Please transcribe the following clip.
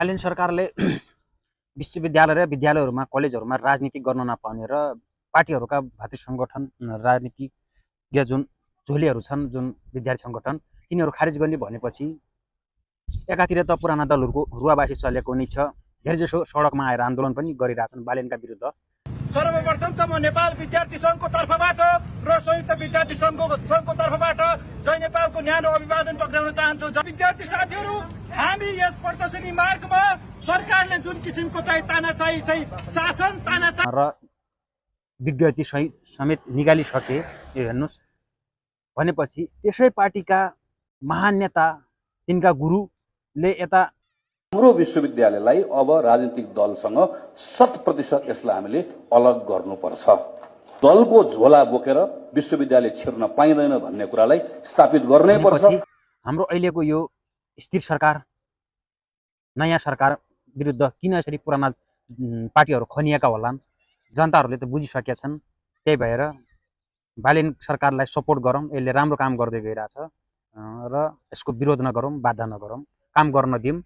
कालीन सरकारले विश्वविद्यालय र विद्यालयहरूमा कलेजहरूमा राजनीति गर्न नपाउने र पार्टीहरूका भातृ सङ्गठन राजनीतिज्ञ जुन झोलीहरू छन्, जुन विद्यार्थी सङ्गठन तिनीहरू खारिज गर्ने भनेपछि एकातिर त पुराना दलहरूको रुवाबासी चलेको नै छ, धेरैजसो सडकमा आएर आन्दोलन पनि गरिरहेछन् बालेनका विरुद्ध। सर्वप्रथम त म नेपाल विद्यार्थी सङ्घको तर्फबाट र संयुक्त विद्यार्थी सङ्घको तर्फबाट जय नेपालको न्यानो अभिवादन टक्राउन चाहन्छु। विद्यार्थी साथीहरू, हामी यस प्रदर्शनी मार्गमा सरकारले जुन किसिमको चाहिँ तानाशाही चाहिँ शासन तानाशाही र विज्ञप्ति समेत निकालिसके, यो हेर्नुहोस्। भनेपछि त्यसै पार्टीका महान नेता तिनका गुरुले यता हाम्रो विश्वविद्यालयलाई अब राजनीतिक दलसँग 100% यसलाई हामीले अलग गर्नुपर्छ। दलको झोला बोकेर विश्वविद्यालय छिर्न पाइँदैन भन्ने कुरालाई स्थापित गर्नै पर्छ। हाम्रो अहिलेको यो स्थिर सरकार, नयाँ सरकार विरुद्ध किन यसरी पुराना पार्टीहरू खनिएका होलान्, जनताहरूले त बुझिसकेका छन्। त्यही भएर बालेन सरकारलाई सपोर्ट गरौँ, यसले राम्रो काम गर्दै गइरहेछ र यसको विरोध नगरौँ, बाधा नगरौँ, काम गर्न दिउँ।